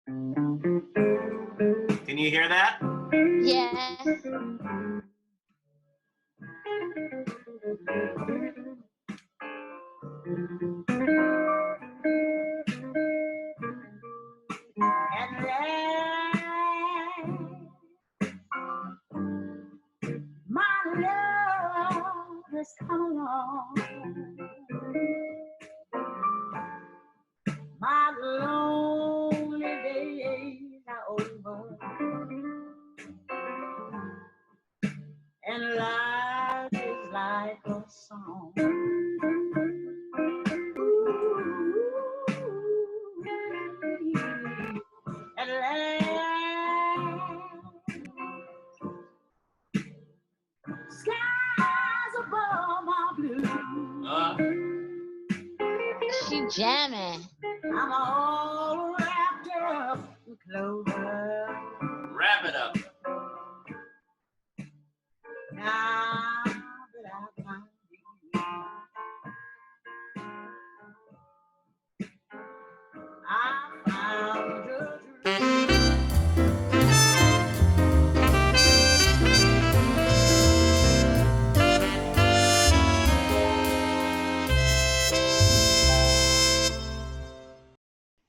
Can you hear that? Yeah. My love has come along. My lonely days are over, and life is like a song. At last, skies above my blue. She jamming. I'm all wrapped up in clover. Wrap it up. Now that I found you, I found your truth.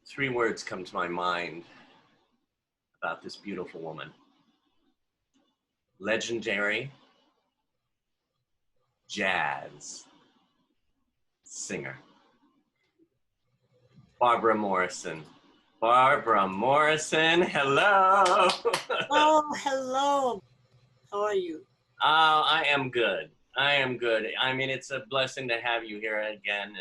Three words come to my mind about this beautiful woman. Legendary jazz singer. Barbara Morrison. Barbara Morrison, hello. Oh, hello. How are you? I am good. I am good. I mean, it's a blessing to have you here again,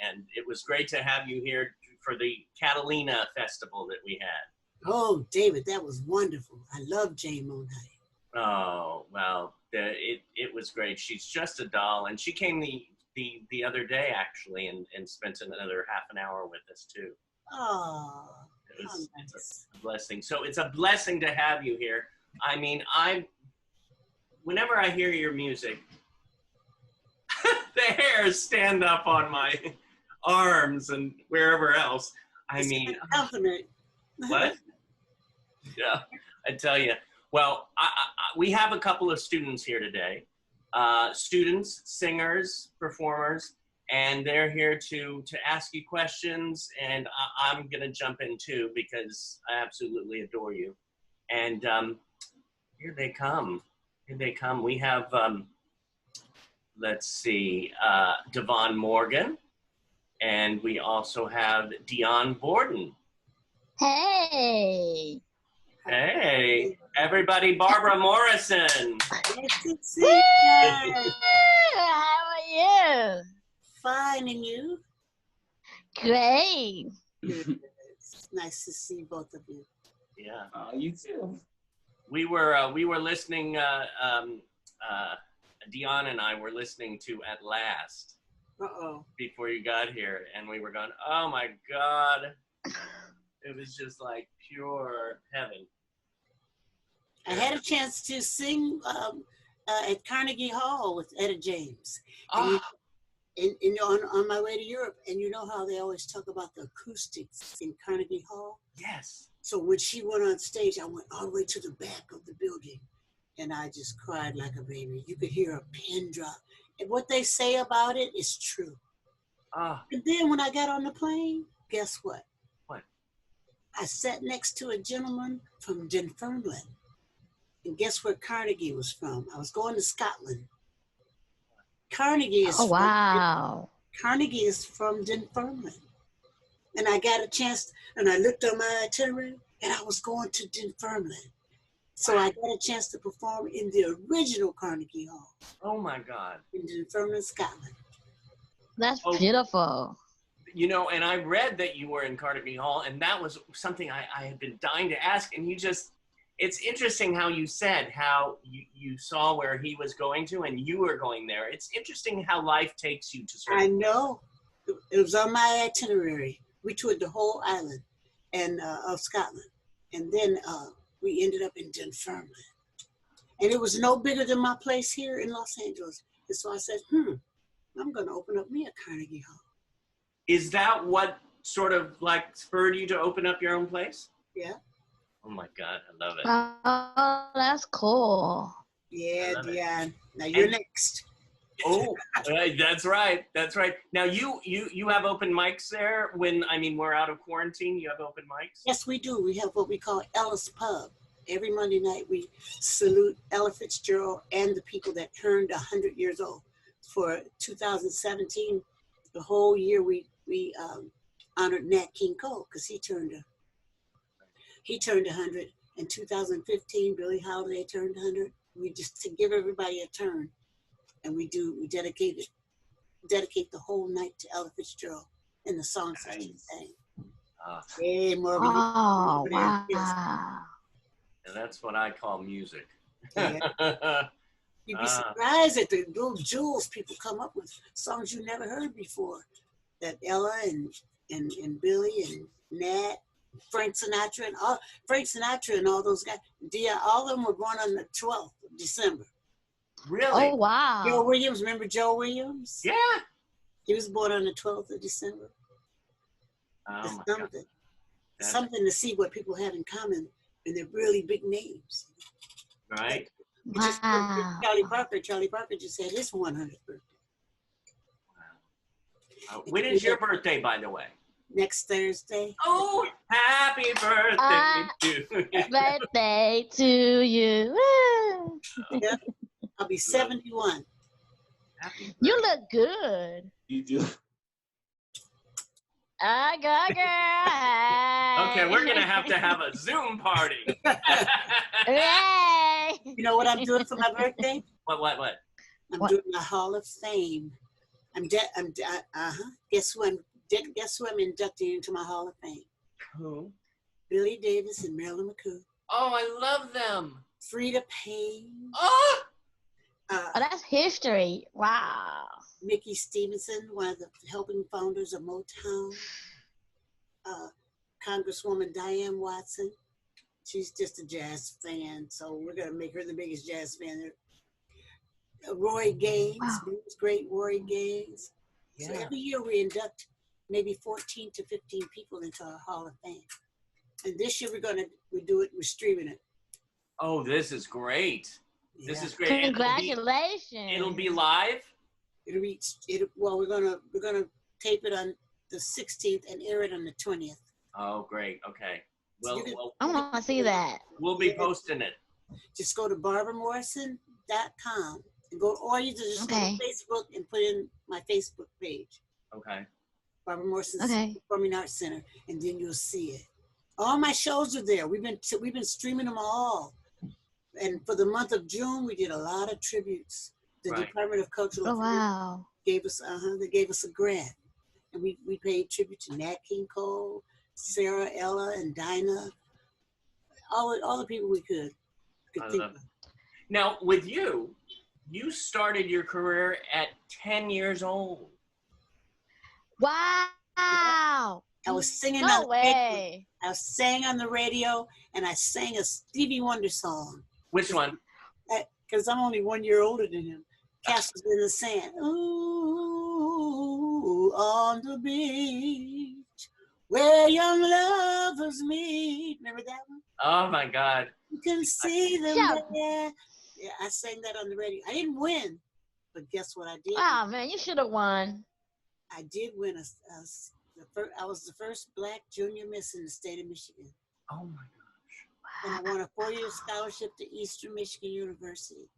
and it was great to have you here for the Catalina festival that we had. Oh, David, that was wonderful. I love Jane Moonlight. Oh, well, it was great. She's just a doll, and she came the other day, actually, and spent another half an hour with us, too. Oh, It's nice. a blessing. So it's a blessing to have you here. I mean, whenever I hear your music, the hairs stand up on my arms and wherever else. I mean, a compliment. what? Yeah, I tell you. Well, we have a couple of students here today. Students, singers, performers, and they're here to ask you questions, and I'm gonna jump in too because I absolutely adore you. And here they come. Here they come. We have, let's see, Devon Morgan, and we also have Dion Borden. Hey. Hey, everybody, Barbara Morrison. Nice to see you. How are you? Fine, and you? Great. It's nice to see both of you. Yeah. You too. We were listening. Dion and I were listening to At Last before you got here, and we were going, oh my God, it was just like pure heaven. I had a chance to sing at Carnegie Hall with Etta James. And on my way to Europe, and you know how they always talk about the acoustics in Carnegie Hall? Yes. So when she went on stage, I went all the way to the back of the building, and I just cried like a baby. You could hear a pin drop. And what they say about it is true. And then when I got on the plane, guess what? What? I sat next to a gentleman from Dunfermline. And guess where Carnegie was from? I was going to Scotland. Carnegie is Carnegie is from Dunfermline. And I got a chance, and I looked on my itinerary, and I was going to Dunfermline. So I got a chance to perform in the original Carnegie Hall. Oh my God. In Dunfermline, Scotland. That's beautiful. You know, and I read that you were in Carnegie Hall, and that was something I had been dying to ask, and you just, it's interesting how you said how you saw where he was going to and you were going there. It's interesting how life takes you to certain I know. It was on my itinerary. We toured the whole island of Scotland. And then we ended up in Dunfermline. And it was no bigger than my place here in Los Angeles. And so I said, I'm going to open up me a Carnegie Hall. Is that what sort of like spurred you to open up your own place? Yeah. Oh my God, I love it. Oh, that's cool. Yeah, love it. Dion. Now you're And- next. Oh, that's right. That's right. Now you have open mics there when we're out of quarantine. You have open mics. Yes, we do. We have what we call Ella's Pub. Every Monday night, we salute Ella Fitzgerald and the people that turned 100 years old. For 2017, the whole year we honored Nat King Cole because he turned 100. In 2015, Billie Holiday turned 100. We just to give everybody a turn, and we dedicate the whole night to Ella Fitzgerald and the songs that she sang. Hey, Morgan. Oh, wow. And that's what I call music. Yeah. You'd be surprised at the little jewels people come up with, songs you never heard before. That Ella and Billy and Nat, Frank Sinatra and all those guys. All of them were born on the 12th of December. Really? Oh, wow. Joe Williams, remember Joe Williams? Yeah. He was born on the 12th of December. Oh That's my God. Something to see what people have in common, and they're really big names. Right. Just Wow. Charlie Parker just had his 100th birthday. When is your birthday, by the way? Next Thursday. Oh, happy birthday to you. Birthday to you. Woo. Yeah, I'll be 71. You look good. You do. I got girl. Okay, we're gonna have to have a Zoom party. Yay. You know what I'm doing for my birthday? What? I'm doing my Hall of Fame. Guess who I'm inducting into my Hall of Fame? Who? Billy Davis and Marilyn McCoo. Oh, I love them. Frida Payne. Oh, Oh, that's history. Wow. Mickey Stevenson, one of the helping founders of Motown. Congresswoman Diane Watson. She's just a jazz fan, so we're going to make her the biggest jazz fan there. Roy Gaines, great Roy Gaines. yeah. So every year we induct maybe 14 to 15 people into our Hall of Fame. And this year we're streaming it. Oh, this is great. Yeah. This is great. Congratulations. It'll be live. Well, we're gonna tape it on the 16th and air it on the 20th. Oh, great. Okay. So I want to see that. We'll be posting it. just go to barbaramorrison.com and or you just go to Facebook and put in my Facebook page. Okay. Barbara Morrison Performing Arts Center, and then you'll see it. All my shows are there. We've been streaming them all. And for the month of June, we did a lot of tributes. The Department of Cultural Affairs gave us a grant, and we paid tribute to Nat King Cole, Sarah, Ella, and Dinah, all the people we could think of. Now, with you started your career at 10 years old. Wow. I was singing No on the way. radio. I sang on the radio, and I sang a Stevie Wonder song. Which one? Because I'm only 1 year older than him. Castles in the Sand. Ooh, on the beach, where young lovers meet. Remember that one? Oh my God. You can see them there. Yeah, I sang that on the radio. I didn't win, but guess what I did? Oh man, you should have won. I did win I was the first Black junior miss in the state of Michigan. Oh my gosh. And I won a 4-year scholarship to Eastern Michigan University.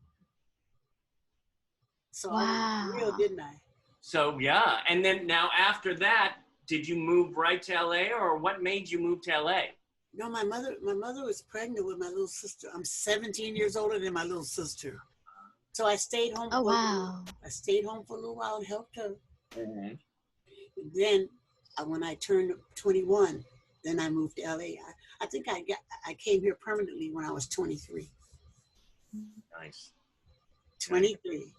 So I was real, didn't I? So yeah, and then now after that, did you move right to LA, or what made you move to LA? No, my mother was pregnant with my little sister. I'm 17 years older than my little sister. So I stayed home. I stayed home for a little while and helped her. Mm-hmm. Then when I turned 21, then I moved to LA. I think I came here permanently when I was 23. Nice. 23.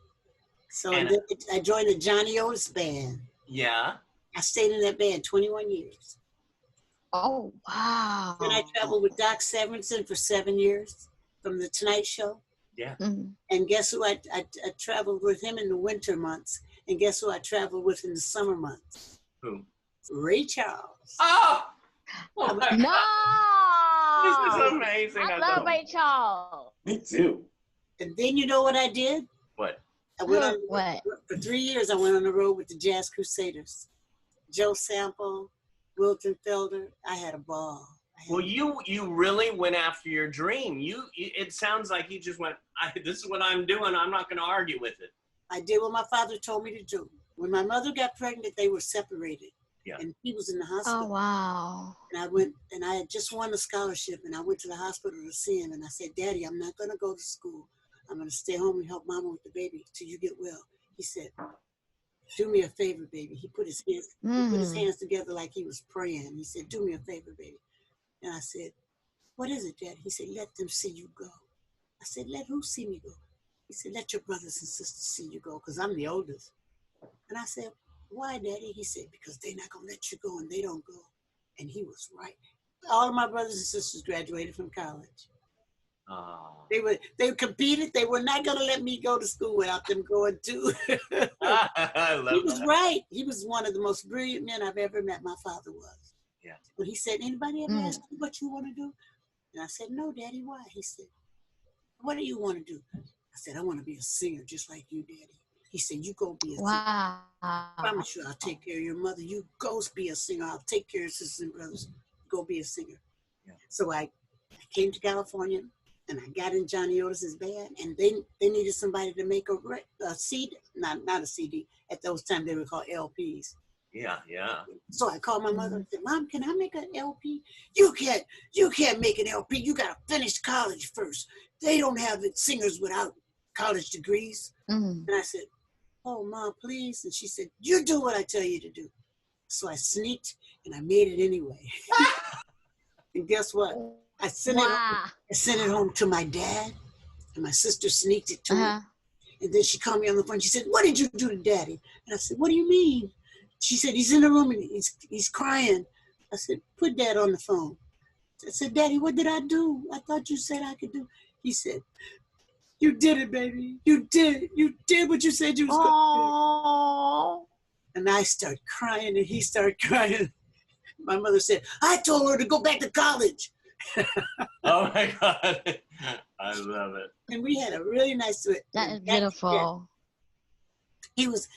So then I joined the Johnny Otis band. Yeah. I stayed in that band 21 years. Oh, wow. Then I traveled with Doc Severinsen for 7 years from The Tonight Show. Yeah. Mm-hmm. And guess who I traveled with him in the winter months. And guess who I traveled with in the summer months? Who? Ray Charles. Oh! No! It's amazing. I love Ray Charles. Me too. And then you know what I did? What? I went on What? for 3 years. I went on the road with the Jazz Crusaders, Joe Sample, Wilton Felder. I had a ball. Well, you really went after your dream. It sounds like you just went, this is what I'm doing. I'm not going to argue with it. I did what my father told me to do. When my mother got pregnant, they were separated. Yeah. And he was in the hospital. Oh, wow. And I went, and I had just won a scholarship, and I went to the hospital to see him. And I said, Daddy, I'm not going to go to school. I'm going to stay home and help Mama with the baby till you get well. He said, do me a favor, baby. He put his hands together like he was praying. He said, do me a favor, baby. And I said, what is it, Dad? He said, let them see you go. I said, let who see me go? He said, let your brothers and sisters see you go, because I'm the oldest. And I said, why, Daddy? He said, because they're not going to let you go, and they don't go. And he was right. All of my brothers and sisters graduated from college. They competed. They were not going to let me go to school without them going too. I love He was that. right. He was one of the most brilliant men I've ever met. My father was. Yeah. When he said, anybody ever ask you what you want to do? And I said, no, Daddy, why? He said, what do you want to do? I said, I want to be a singer just like you, Daddy. He said, you go be a singer. Wow. I promise you, I'll take care of your mother. You go be a singer. I'll take care of your sisters and brothers. Go be a singer. Yeah. So I came to California, and I got in Johnny Otis's band, and they needed somebody to make a CD, not a CD. At those times, they were called LPs. Yeah. So I called my mother and said, Mom, can I make an LP? You can't make an LP. You got to finish college first. They don't have singers without college degrees. And I said, oh, Mom, please. And she said, you do what I tell you to do. So I sneaked, and I made it anyway. And guess what? I sent it home to my dad, and my sister sneaked it to him. And then she called me on the phone. She said, what did you do to Daddy? And I said, what do you mean? She said, he's in the room and he's crying. I said, put Dad on the phone. I said, Daddy, what did I do? I thought you said I could do. He said, you did it, baby. You did it. You did what you said you was going to do. And I started crying, and he started crying. My mother said, I told her to go back to college. Oh my God. I love it. And we had a really nice. That is beautiful. He was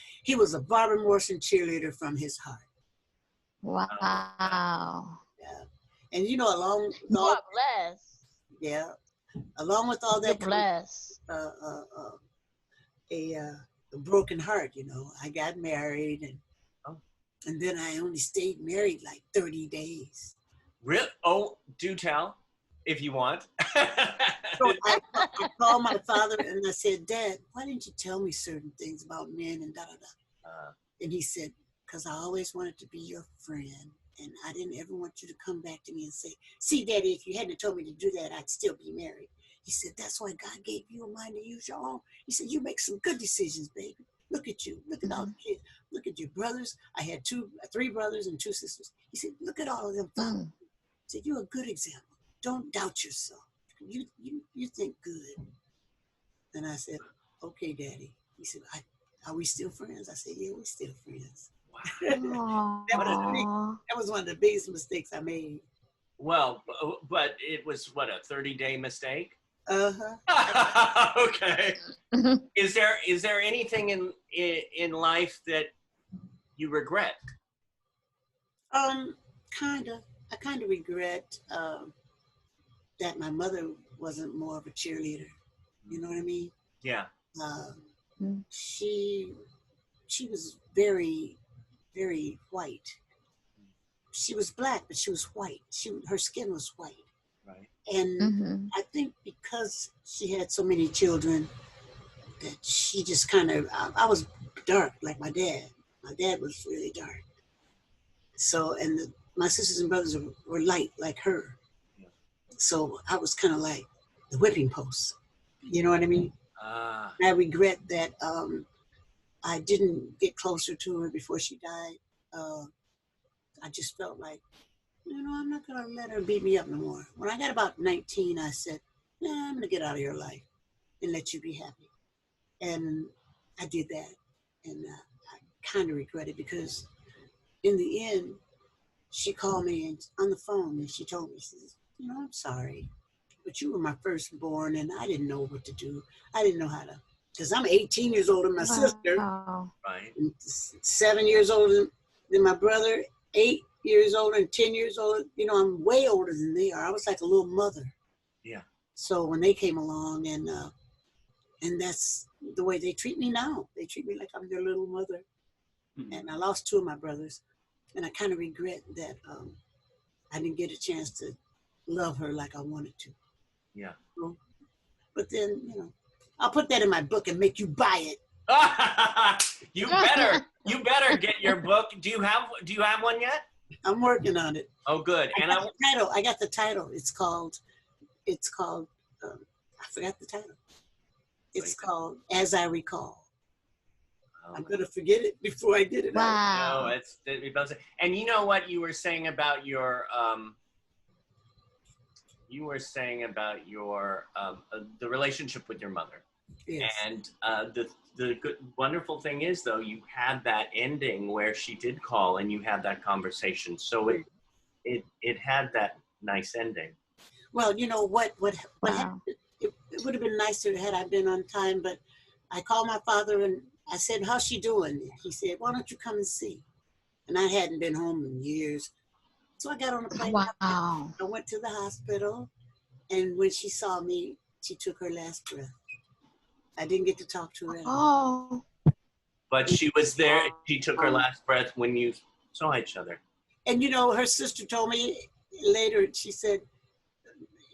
a Barbara Morrison cheerleader from his heart. Wow. Yeah. And you know, along with all that, blessed. A broken heart. You know, I got married, and then I only stayed married like 30 days. Really? Oh, do tell, if you want. So I called my father and I said, Dad, why didn't you tell me certain things about men and da-da-da? And he said, because I always wanted to be your friend, and I didn't ever want you to come back to me and say, see, Daddy, if you hadn't told me to do that, I'd still be married. He said, that's why God gave you a mind to use your own. He said, you make some good decisions, baby. Look at you. Look at all the kids. Look at your brothers. I had 3 brothers and 2 sisters. He said, look at all of them. He said, you're a good example. Don't doubt yourself. You think good. And I said, okay, Daddy. He said, are we still friends? I said, yeah, we're still friends. Wow. That was one of the biggest mistakes I made. Well, but it was, what, a 30-day mistake? Okay. Is there anything in life that you regret? Kinda. I kind of regret that my mother wasn't more of a cheerleader. You know what I mean? Yeah. She was very, very white. She was black, but she was white. Her skin was white. Right. And I think because she had so many children, that she just kind of, I was dark like my dad. My dad was really dark. So, and my sisters and brothers were light like her. Yeah. So I was kind of like the whipping post. You know what I mean? I regret that I didn't get closer to her before she died. I just felt like, you know, I'm not going to let her beat me up no more. When I got about 19, I said, nah, I'm going to get out of your life and let you be happy. And I did that. And I kind of regret it because in the end, she called me on the phone and she told me, she says, I'm sorry, but you were my firstborn, and I didn't know what to do. I didn't know how to, because I'm 18 years older than my sister, Wow. Right. and 7 years older than my brother, 8 years older, and 10 years older. I'm way older than they are. I was like a little mother. Yeah. So when they came along, and that's the way they treat me now. They treat me like I'm their little mother. Mhm. And I lost 2 of my brothers, and I kind of regret that I didn't get a chance to love her like I wanted to. Yeah. So, but then, I'll put that in my book and make you buy it. You better get your book. Do you have one yet? I'm working on it. Oh, good. I And got the title. It's called. I forgot the title. It's called As I Recall. I'm gonna forget it before I get it out. No, Wow. it's and you know what you were saying about your the relationship with your mother. Yes. And the good wonderful thing is, though, you had that ending where she did call and you had that conversation, so it had that nice ending. Well, what Wow. happened, it would have been nicer had I been on time, but I called my father and I said, "How's she doing?" He said, "Why don't you come and see?" And I hadn't been home in years. So I got on a plane. Wow. I went to the hospital, and when she saw me, she took her last breath. I didn't get to talk to her at all. Oh. But she was there. She took her last breath when you saw each other. And her sister told me later, she said,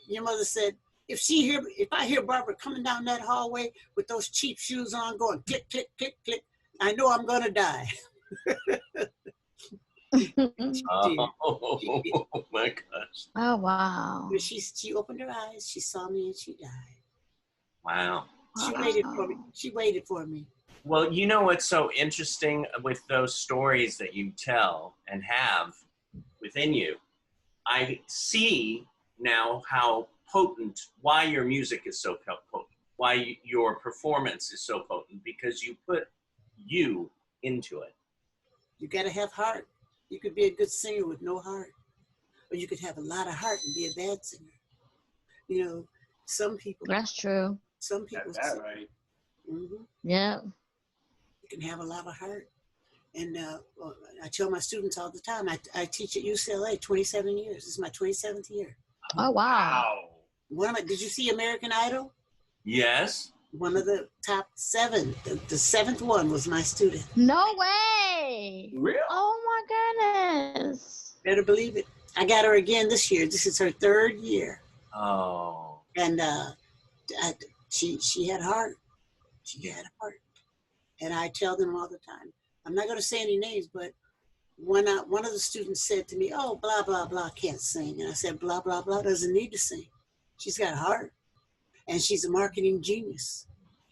your mother said, if I hear Barbara coming down that hallway with those cheap shoes on, going click, click, click, click, I know I'm gonna die. Oh my gosh. Oh, wow. She opened her eyes, she saw me, and she died. Wow. She waited for me. She waited for me. Well, you know what's so interesting with those stories that you tell and have within you? I see now how potent, why your music is so potent, why your performance is so potent, because you put you into it. You got to have heart. You could be a good singer with no heart, or you could have a lot of heart and be a bad singer. Some people. That's true. Some people. That's right. Mm-hmm. Yeah. You can have a lot of heart. And I tell my students all the time, I teach at UCLA 27 years. This is my 27th year. Oh, wow. Did you see American Idol? Yes. One of the top 7. The 7th one was my student. No way. Really? Oh, my goodness. Better believe it. I got her again this year. This is her 3rd year. Oh. And she had heart. She had heart. And I tell them all the time, I'm not going to say any names, but one of the students said to me, "Oh, blah, blah, blah, can't sing." And I said, "Blah, blah, blah doesn't need to sing. She's got heart. And she's a marketing genius.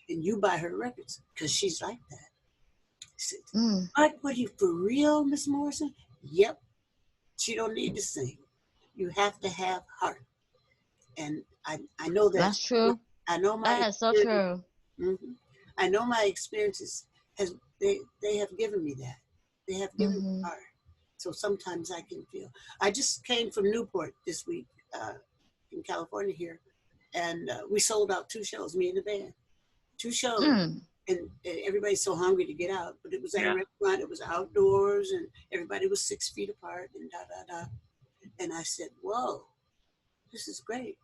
And you buy her records because she's like that." I said, What are you, for real, Miss Morrison? Yep. She don't need to sing. You have to have heart. And I know that. That's true. I know my That is so true. Mm-hmm. I know my experiences they have given me that. They have given me heart. So sometimes I can feel. I just came from Newport this week in California here, and we sold out 2 shows, me and the band. 2 shows. And everybody's so hungry to get out, but it was at a restaurant, it was outdoors, and everybody was 6 feet apart, and da. And I said, "Whoa, this is great."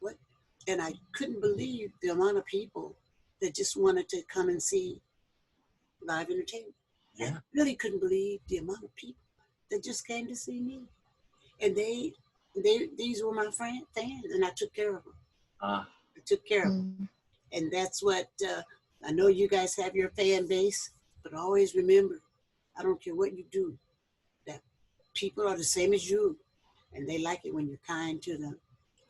What? And I couldn't believe the amount of people that just wanted to come and see live entertainment. Yeah. I really couldn't believe the amount of people that just came to see me. And these were my fans, and I took care of them. I took care of them. And that's what, I know you guys have your fan base, but always remember, I don't care what you do, that people are the same as you, and they like it when you're kind to them,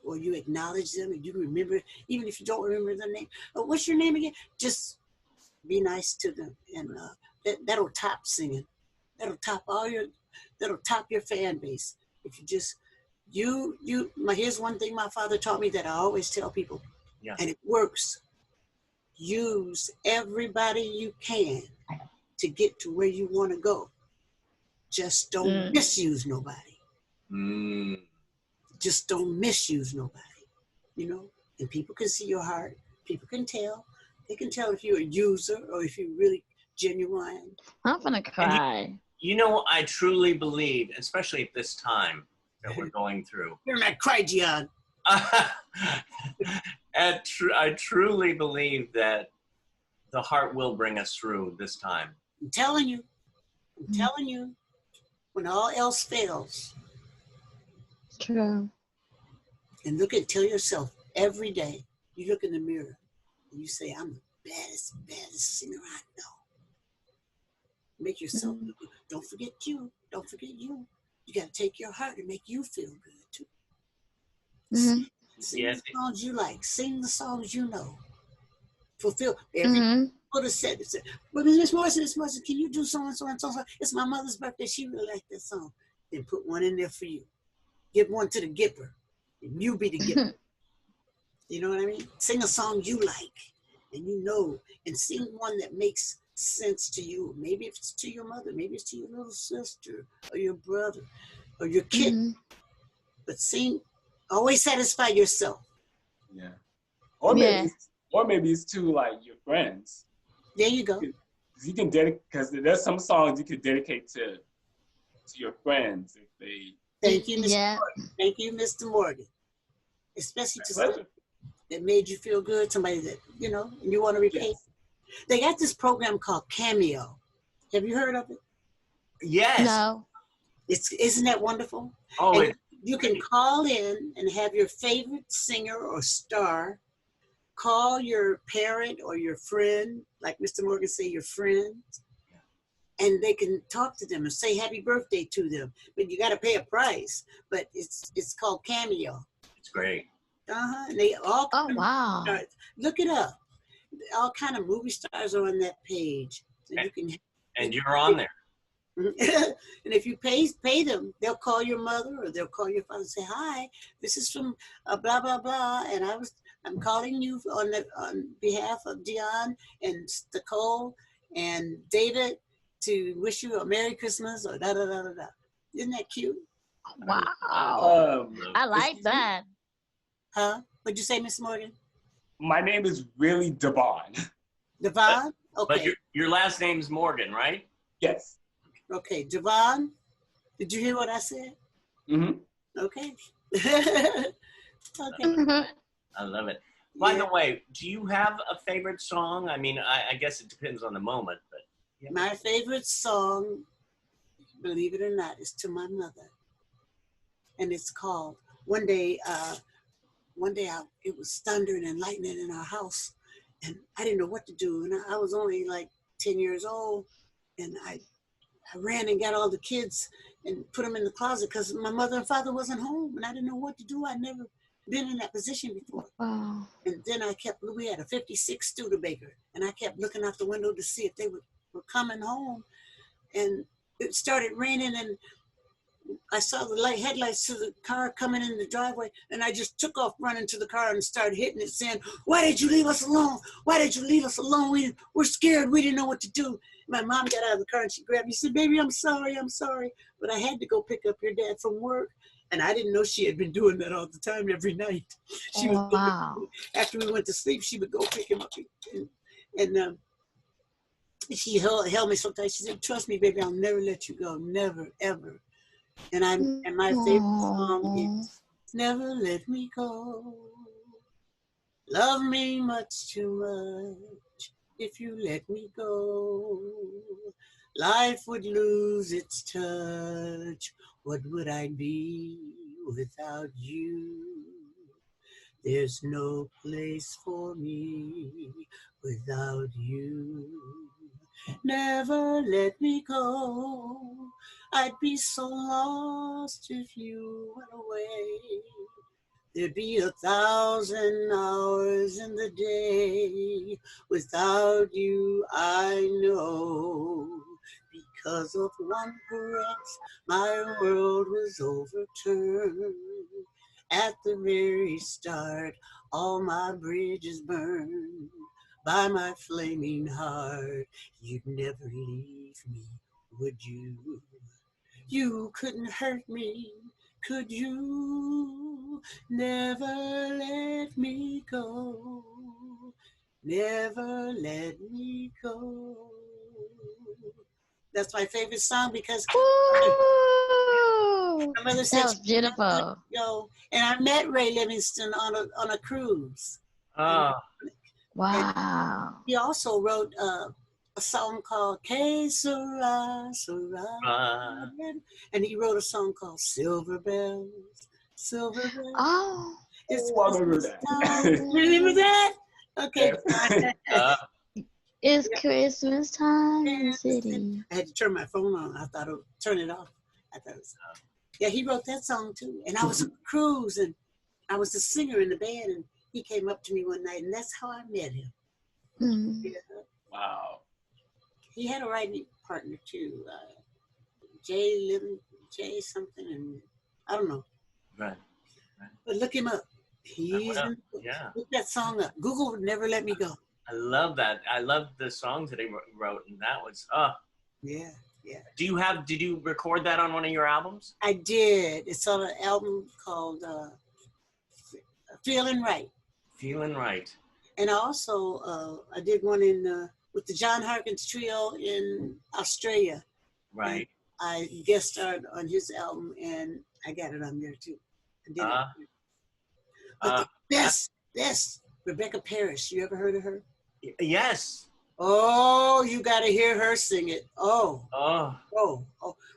or you acknowledge them, and you remember, even if you don't remember their name. Oh, what's your name again? Just be nice to them, and that'll top singing. That'll top your fan base. If you just, here's one thing my father taught me that I always tell people, and it works. Use everybody you can to get to where you want to go. Just don't misuse nobody. just don't misuse nobody, you know? And people can see your heart. People can tell. They can tell if you're a user or if you're really genuine. I'm gonna cry. You know, I truly believe, especially at this time that we're going through. You're not cry, Gian. I truly believe that the heart will bring us through this time. I'm telling you. I'm telling you. When all else fails. True. And tell yourself every day, you look in the mirror and you say, I'm the baddest singer I know. Make yourself, don't forget you. Don't forget you. You got to take your heart and make you feel good too. Mm-hmm. Sing the songs you like. Sing the songs you know. Fulfill every put a set. But Miss Morrison, can you do so and so and so? It's my mother's birthday. She really liked that song. Then put one in there for you. Give one to the giver. And you be the giver. You know what I mean? Sing a song you like and you know, and sing one that makes sense to you. Maybe if it's to your mother, maybe it's to your little sister or your brother or your kid. But sing, always satisfy yourself. Yeah. Or maybe it's to like your friends. There you go. You can dedicate, because there's some songs you could dedicate to your friends if they. Thank you, Mr. Morgan. Thank you, Mr. Morgan. Especially to somebody that made you feel good, somebody that, you know, and you want to repay. Yes. They got this program called Cameo. Have you heard of it? Yes. No. Isn't that wonderful? Oh, you can call in and have your favorite singer or star call your parent or your friend, like Mr. Morgan say, your friend, and they can talk to them and say happy birthday to them. But you got to pay a price. But it's called Cameo. It's great. And they all. Oh wow! Look it up. All kind of movie stars are on that page. So you can. And you're on there. And if you pay them, they'll call your mother or they'll call your father and say, "Hi, this is from blah blah blah," and I'm calling you on behalf of Dion and Nicole and David to wish you a Merry Christmas or da da da da da. Isn't that cute? Wow. I like that. Huh? What'd you say, Miss Morgan? My name is really Devon. Devon? Okay. But your last name's Morgan, right? Yes. Okay, Devon. Did you hear what I said? Okay. Okay. I love it. By the way, do you have a favorite song? I mean, I guess it depends on the moment, but. Yeah. My favorite song, believe it or not, is to my mother. And it's called, one day it was thundering and lightning in our house and I didn't know what to do. And I was only like 10 years old and I ran and got all the kids and put them in the closet because my mother and father wasn't home and I didn't know what to do. I'd never been in that position before. Wow. And then we had a 56 Studebaker and I kept looking out the window to see if they were coming home. And it started raining and I saw the headlights to the car coming in the driveway and I just took off running to the car and started hitting it saying, "Why did you leave us alone? Why did you leave us alone? We're scared. We didn't know what to do." My mom got out of the car and she grabbed me and said, "Baby, I'm sorry. But I had to go pick up your dad from work." And I didn't know she had been doing that all the time every night. She was after we went to sleep, she would go pick him up. And she held me so tight. She said, "Trust me, baby, I'll never let you go. Never, ever." And my favorite song is "Never Let Me Go. Love me much too much if you let me go. Life would lose its touch. What would I be without you? There's no place for me without you. Never let me go. I'd be so lost if you went away. There'd be 1,000 hours in the day without you, I know. Because of one caress, my world was overturned. At the very start, all my bridges burned. By my flaming heart, you'd never leave me, would you? You couldn't hurt me, Could you never let me go? Never let me go. That's my favorite song because Woo! my mother That said was beautiful. go. And I met Ray Livingston on a cruise. Oh, Wow. He also wrote a song called Que Sera, Sera. And he wrote a song called Silver Bells, Silver Bells. Oh. It's I remember Christmas that. time. Remember that? Okay. It's Christmas time in the city. I had to turn my phone on. I thought it would turn it off. I thought it was, yeah, he wrote that song too. And I was on a cruise and I was the singer in the band and he came up to me one night and that's how I met him. Mm. Yeah. Wow. He had a writing partner too. Jay something and I don't know. right. But look him up. Yeah. Look that song up. Google would never let me go. I love that. I love the songs that he wrote, and that was Yeah, yeah. Did you record that on one of your albums? I did. It's on an album called Feeling Right. Feeling Right. And also I did one in with the John Harkins Trio in Australia. Right. And I guest starred on his album and I got it on there too. I did it. But the best, Rebecca Parrish. You ever heard of her? Yes. Oh, you got to hear her sing it. Oh. Oh.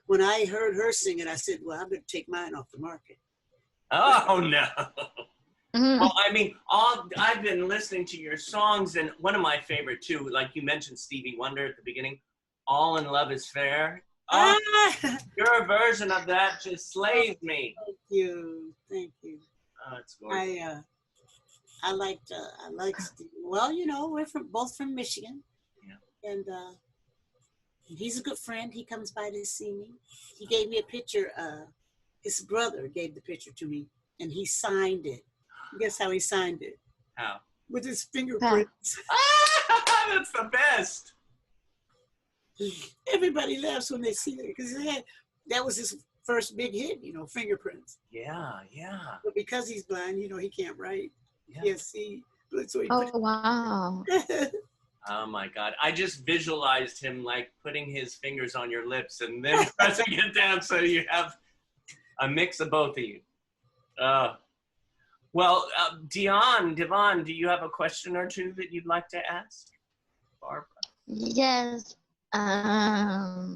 When I heard her sing it, I said, well, I better take mine off the market. Oh, no. Mhm. Well, I mean, I've been listening to your songs, and one of my favorite, too, like you mentioned Stevie Wonder at the beginning, All in Love is Fair. Oh, your version of that just slays me. Thank you. Oh, it's gorgeous. I liked Steve. Well, you know, we're both from Michigan. Yeah. And he's a good friend. He comes by to see me. He gave me a picture. His brother gave the picture to me, and he signed it. Guess how he signed it? How? With his fingerprints. That's the best. Everybody laughs when they see that because that was his first big hit, you know, Fingerprints. Yeah. But because he's blind, you know, he can't write. Yeah. He can't see. So he Wow. Oh my God. I just visualized him like putting his fingers on your lips and then pressing it down so you have a mix of both of you. Well, Devon, do you have a question or two that you'd like to ask Barbara? Yes. I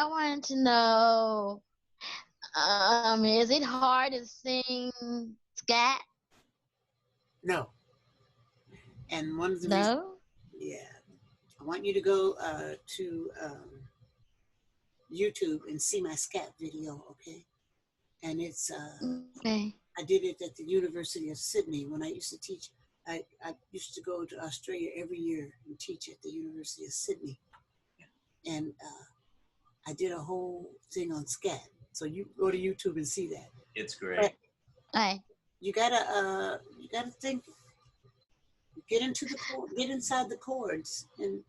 wanted to know, is it hard to sing scat? No. And one of the No? reasons, I want you to go to YouTube and see my scat video, okay? And it's, Okay. I did it at the University of Sydney when I used to teach. I used to go to Australia every year and teach at the University of Sydney. And I did a whole thing on scat. So you go to YouTube and see that. It's great. But Right. you gotta think, get inside the chords and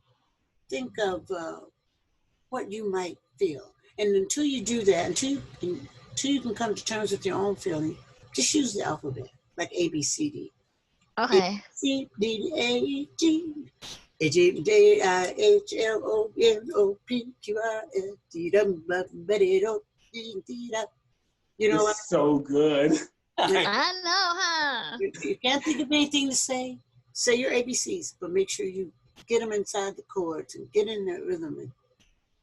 think of what you might feel. And until you do that, until you can come to terms with your own feeling, just use the alphabet, like A, B, C, D. Okay. C, D, A, G, H, J, I, H, L, O, N, O, P, Q, R, S, T, W, you know what? It's so good. I know, huh? You can't think of anything to say. Say your ABCs, but make sure you get them inside the chords and get in that rhythm. And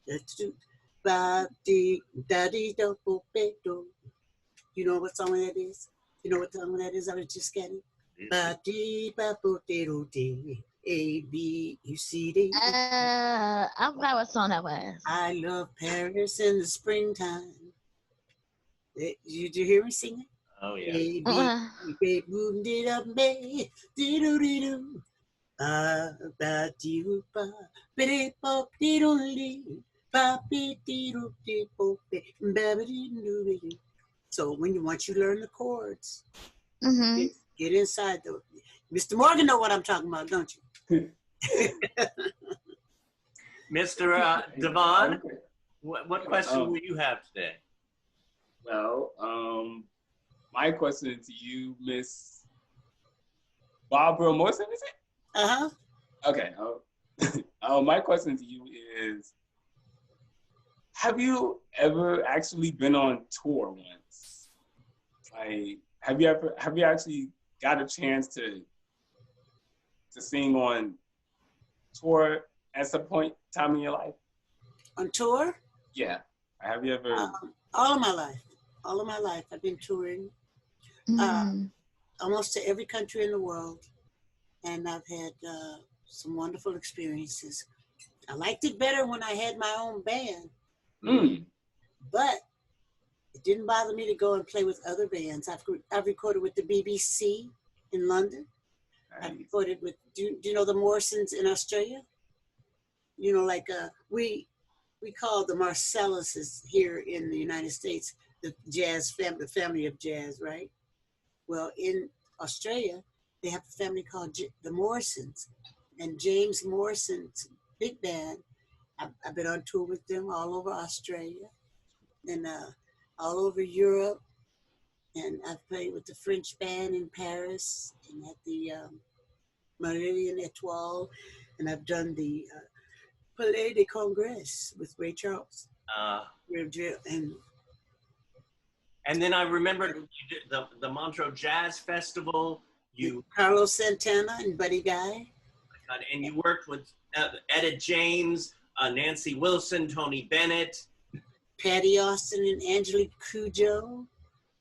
let's do ba dee da dee do bo be do. You know what song that is? You know what song that is? I was just getting ba dee ba bo dee do dee A B U C D. I forgot what song that was. I love Paris in the springtime. Did you hear me sing it? Oh, yeah. A B boom dee da be dee do dee do. Ba ba dee do ba be bo dee do dee. So once you learn the chords, get inside the. Mr. Morgan know what I'm talking about, don't you? Mr. Devon, What question will you have today? Well, my question to you, Miss Barbara Morrison, is it? Uh-huh. Okay. My question to you is, have you ever actually been on tour once? Like, have you actually got a chance to sing on tour at some time in your life? On tour? Yeah. Have you ever? All of my life, I've been touring almost to every country in the world, and I've had some wonderful experiences. I liked it better when I had my own band, but it didn't bother me to go and play with other bands. I've recorded with the BBC in London. Nice. I've recorded with, do you know the Morrisons in Australia? You know, like we call the Marcelluses here in the United States the jazz family, the family of jazz, right? Well, in Australia, they have a family called the Morrisons, and James Morrison's big band. I've been on tour with them all over Australia and all over Europe, and I've played with the French band in Paris and at the Meridian Etoile, and I've done the Palais des Congrès with Ray Charles. And then I remembered you did the Montreux Jazz Festival. Carlos Santana and Buddy Guy. And you worked with Etta James, Nancy Wilson, Tony Bennett, Patty Austin and Angelique Kidjo.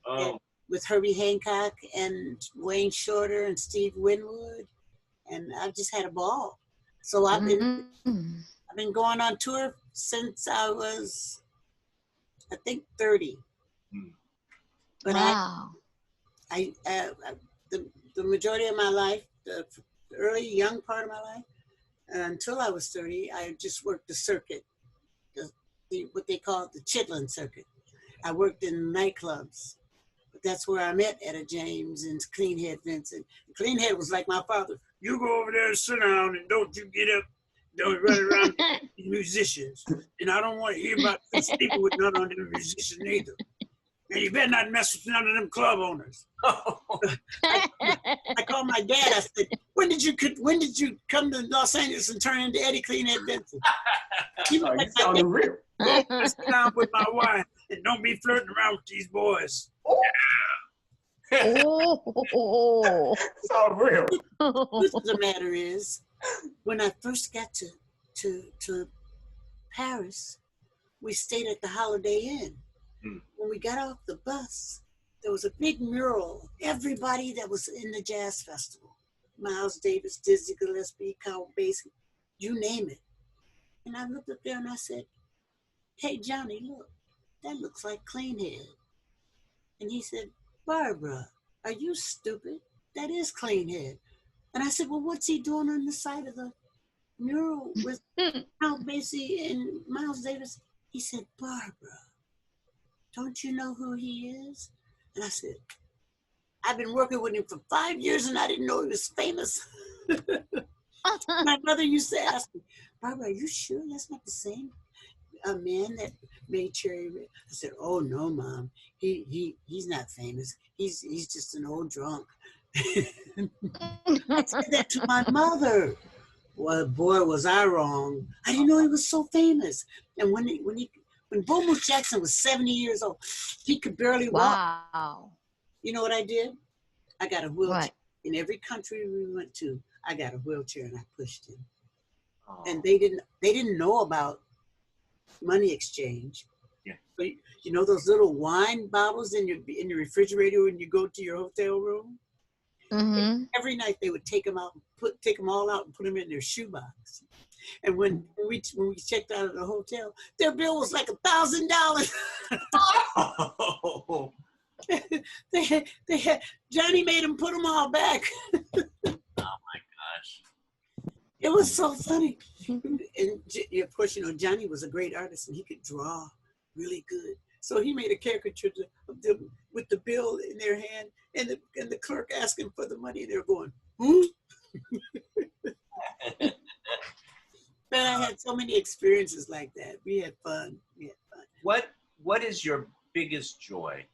Oh. With Herbie Hancock and Wayne Shorter and Steve Winwood. And I've just had a ball. So I've been going on tour since I was, I think, 30. But wow. The majority of my life, the early young part of my life, until I was 30, I just worked the circuit, what they call the Chitlin circuit. I worked in nightclubs. But that's where I met Etta James and Cleanhead Vincent. Cleanhead was like my father. You go over there and sit down and don't you get up, don't run around with musicians. And I don't want to hear about people with none of them musicians either. And you better not mess with none of them club owners. I called my dad. I said, when did you come to Los Angeles and turn into Eddie Cleanhead Vincent? You sounded real. Go sit down with my wife and don't be flirting around with these boys. Oh. Sound real. The truth of the matter is, when I first got to Paris, we stayed at the Holiday Inn. When we got off the bus, there was a big mural of everybody that was in the jazz festival. Miles Davis, Dizzy Gillespie, Count Basie, you name it. And I looked up there and I said, hey, Johnny, look, that looks like Cleanhead. And he said, Barbara, are you stupid? That is Cleanhead. And I said, well, what's he doing on the side of the mural with Count Basie and Miles Davis? He said, Barbara, don't you know who he is? And I said, I've been working with him for 5 years and I didn't know he was famous. My mother used to ask me, Barbara, are you sure that's not the same man that made Cherry Red? I said, oh no, Mom, he's not famous. He's just an old drunk. I said that to my mother. Well, boy, was I wrong. I didn't know he was so famous. And when Bo Moose Jackson was 70 years old, he could barely walk. Wow. You know what I did? I got a wheelchair. What? In every country we went to, I got a wheelchair and I pushed him. Oh. And they didn't know about money exchange. Yeah. But you know those little wine bottles in your refrigerator when you go to your hotel room? Mm-hmm. Every night they would take them out, take them all out and put them in their shoebox. And when we checked out of the hotel, their bill was like $1,000. Oh. they had Johnny made them put them all back. Oh my gosh. It was so funny. And of course, you know, Johnny was a great artist and he could draw really good. So he made a caricature of them with the bill in their hand and the clerk asking for the money. They're going, hmm? But I had so many experiences like that. We had fun. Yeah. what is your biggest joy?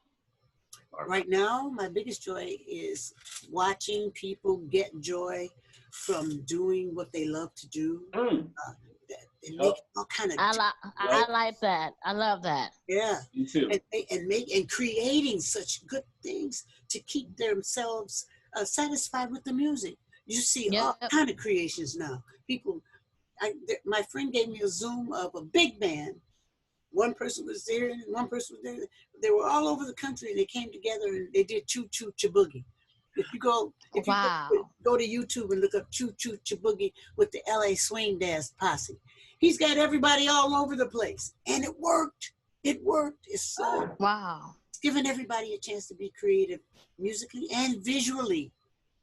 Right now, my biggest joy is watching people get joy from doing what they love to do. And make all kind of. I like that. I love that. Yeah. Me too. And creating such good things to keep themselves satisfied with the music. You see all kind of creations now. People, my friend gave me a Zoom of a big band. One person was there and one person was there. They were all over the country and they came together and they did Choo Choo Chiboogie. If you go to YouTube and look up Choo Choo Chiboogie with the LA Swing Dance Posse, he's got everybody all over the place, and it worked. It worked. It's so It's giving everybody a chance to be creative musically and visually.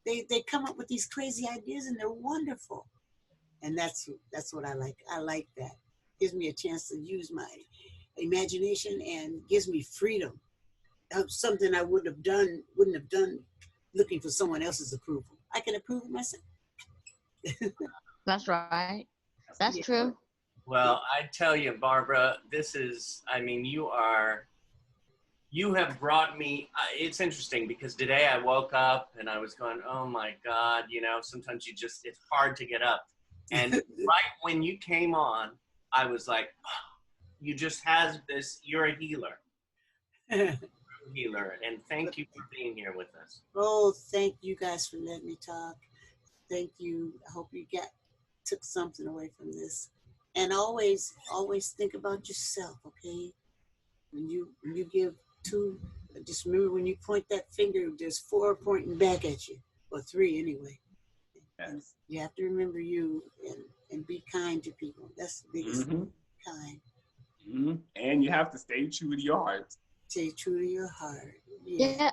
They come up with these crazy ideas and they're wonderful, and that's what I like. I like that. Gives me a chance to use my imagination and gives me freedom. Something I wouldn't have done looking for someone else's approval. I can approve it myself. That's right. That's true. Well, I tell you, Barbara, you have brought me, it's interesting because today I woke up and I was going, oh my God, sometimes it's hard to get up. And right when you came on, I was like, oh, you just have this, you're a healer. Healer, and thank you for being here with us. Oh, thank you guys for letting me talk. Thank you. I hope you took something away from this. And always think about yourself, okay? When you give two, just remember when you point that finger, there's 4 pointing back at you, or 3 anyway. Yes. You have to remember you and be kind to people. That's the biggest thing, kind. And you have to stay true to your heart. Stay true to your heart. Yeah.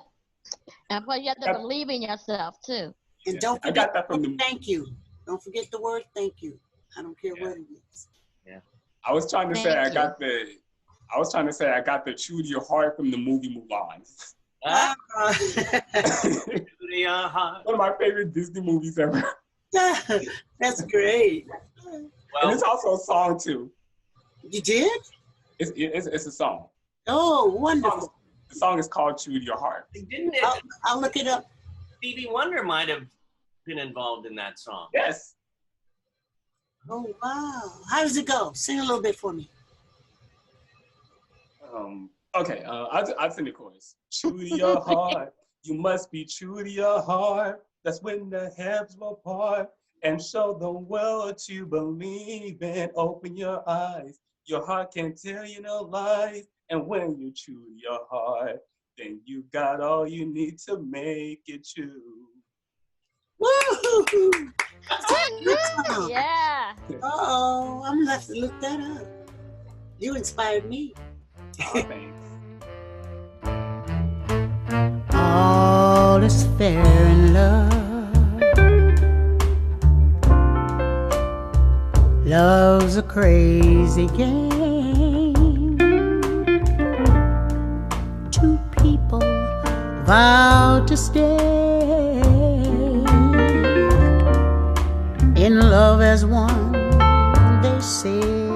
And but you have to believe in yourself too. And don't forget thank you. Don't forget the word thank you. I don't care what it is. Yeah. I was trying to say I got the true to your heart from the movie Mulan. One of my favorite Disney movies ever. That's great. And it's also a song too. You did? It's a song. Oh, wonderful. The song is called True to Your Heart. Didn't it? I'll look it up. Stevie Wonder might have been involved in that song. Yes. Oh, wow. How does it go? Sing a little bit for me. Okay, I'll sing the chorus. True to your heart, you must be true to your heart. That's when the heavens will part and show the world what you believe in. Open your eyes. Your heart can tell you no lies. And when you're true to your heart, then you got all you need to make it true. Woo! Yeah. Uh-oh, I'm gonna have to look that up. You inspired me. Oh, thanks. All is fair in love. Love's a crazy game. Two people vow to stay in love as one, they say.